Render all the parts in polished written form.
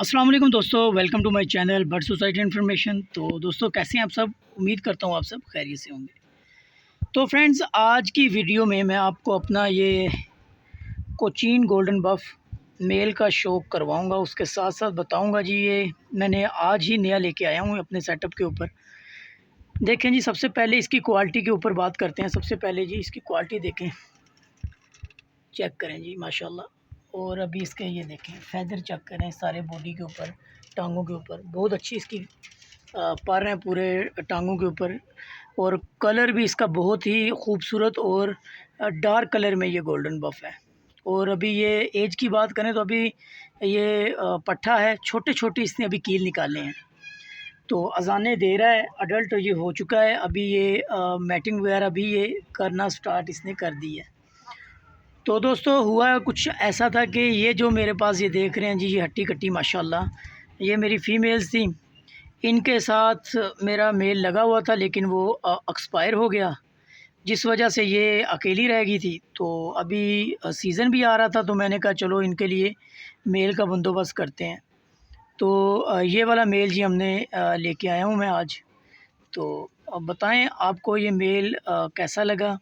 अस्सलाम वालेकुम दोस्तों, welcome to my channel bird society information. तो दोस्तों कैसे हैं आप सब? उम्मीद करता हूँ आप सब खैरियत से होंगे। तो फ्रेंड्स, आज की वीडियो में मैं आपको अपना ये कोचीन गोल्डन बफ मेल का शौक करवाऊंगा। उसके साथ साथ बताऊंगा जी, ये मैंने आज ही नया लेके आया हूँ अपने सेटअप के ऊपर। देखें जी, सबसे पहले इसकी क्वालिटी के ऊपर बात करते हैं। सबसे पहले जी इसकी क्वालिटी देखें, चेक करें जी माशाल्लाह। और अभी इसके ये देखें फैदर चेक करें, सारे बॉडी के ऊपर, टांगों के ऊपर बहुत अच्छी इसकी पर हैं पूरे टांगों के ऊपर। और कलर भी इसका बहुत ही खूबसूरत और डार्क कलर में ये गोल्डन बफ है। और अभी ये एज की बात करें तो अभी ये पट्ठा है, छोटे छोटे इसने अभी कील निकाले हैं। तो अजाने दे रहा है, अडल्ट ये हो चुका है। अभी ये मैटिंग वगैरह भी ये करना स्टार्ट इसने कर दी है। तो दोस्तों हुआ कुछ ऐसा था कि ये जो मेरे पास ये देख रहे हैं जी, ये हट्टी कट्टी माशाल्लाह, ये मेरी फ़ीमेल्स थी। इनके साथ मेरा मेल लगा हुआ था, लेकिन वो एक्सपायर हो गया, जिस वजह से ये अकेली रह गई थी। तो अभी सीज़न भी आ रहा था, तो मैंने कहा चलो इनके लिए मेल का बंदोबस्त करते हैं। तो ये वाला मेल जी हमने लेके आया हूँ मैं आज। तो अब बताएं आपको ये मेल कैसा लगा।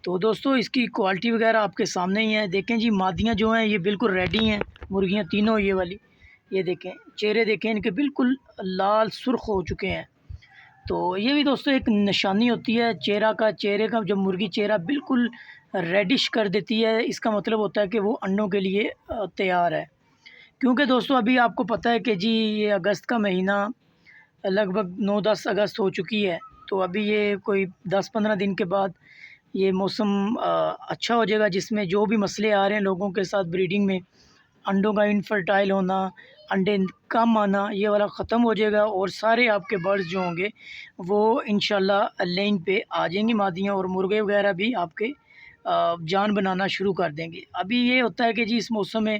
तो दोस्तों इसकी क्वालिटी वगैरह आपके सामने ही है। देखें जी, मादियाँ जो हैं ये बिल्कुल रेडी हैं, मुर्गियाँ तीनों ये वाली। ये देखें चेहरे देखें इनके बिल्कुल लाल सुर्ख हो चुके हैं। तो ये भी दोस्तों एक निशानी होती है चेहरे का। जब मुर्गी चेहरा बिल्कुल रेडिश कर देती है, इसका मतलब होता है कि वो अंडों के लिए तैयार है। क्योंकि दोस्तों अभी आपको पता है कि जी ये अगस्त का महीना लगभग 9-10 अगस्त हो चुकी है। तो अभी ये कोई 10-15 दिन के बाद ये मौसम अच्छा हो जाएगा, जिसमें जो भी मसले आ रहे हैं लोगों के साथ ब्रीडिंग में, अंडों का इनफर्टाइल होना, अंडे कम आना, ये वाला ख़त्म हो जाएगा। और सारे आपके बर्ड्स जो होंगे वो इंशाल्लाह लेइंग पे आ जाएंगी मादियाँ, और मुर्गे वगैरह भी आपके जान बनाना शुरू कर देंगे। अभी ये होता है कि जी इस मौसम में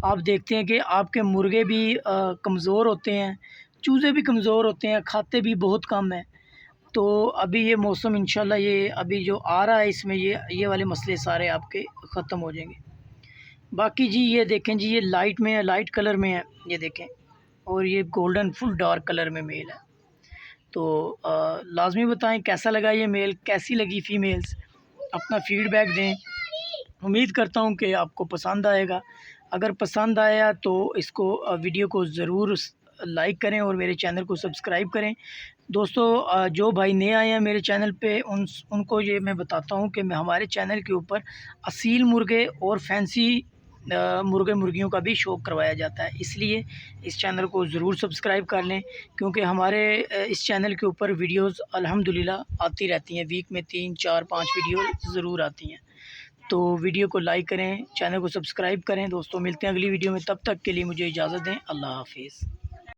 आप देखते हैं कि आपके मुर्गे भी कमज़ोर होते हैं, चूज़े भी कमज़ोर होते हैं, खाते भी बहुत कम हैं। तो अभी ये मौसम इंशाल्लाह ये अभी जो आ रहा है इसमें ये वाले मसले सारे आपके ख़त्म हो जाएंगे। बाकी जी ये देखें जी, ये लाइट में है, लाइट कलर में है, ये देखें। और ये गोल्डन फुल डार्क कलर में मेल है। तो लाजमी बताएं कैसा लगा ये मेल, कैसी लगी फ़ीमेल्स, अपना फ़ीडबैक दें। उम्मीद करता हूँ कि आपको पसंद आएगा। अगर पसंद आया तो इसको वीडियो को ज़रूर लाइक करें और मेरे चैनल को सब्सक्राइब करें। दोस्तों जो भाई नए आए हैं मेरे चैनल पे उनको ये मैं बताता हूँ कि मैं हमारे चैनल के ऊपर असील मुर्गे और फैंसी मुर्गे मुर्गियों का भी शौक़ करवाया जाता है। इसलिए इस चैनल को ज़रूर सब्सक्राइब कर लें, क्योंकि हमारे इस चैनल के ऊपर वीडियोस अल्हम्दुलिल्लाह आती रहती हैं। वीक में 3-4-5 वीडियो ज़रूर आती हैं। तो वीडियो को लाइक करें, चैनल को सब्सक्राइब करें। दोस्तों मिलते हैं अगली वीडियो में, तब तक के लिए मुझे इजाज़त दें। अल्लाह हाफ़िज़।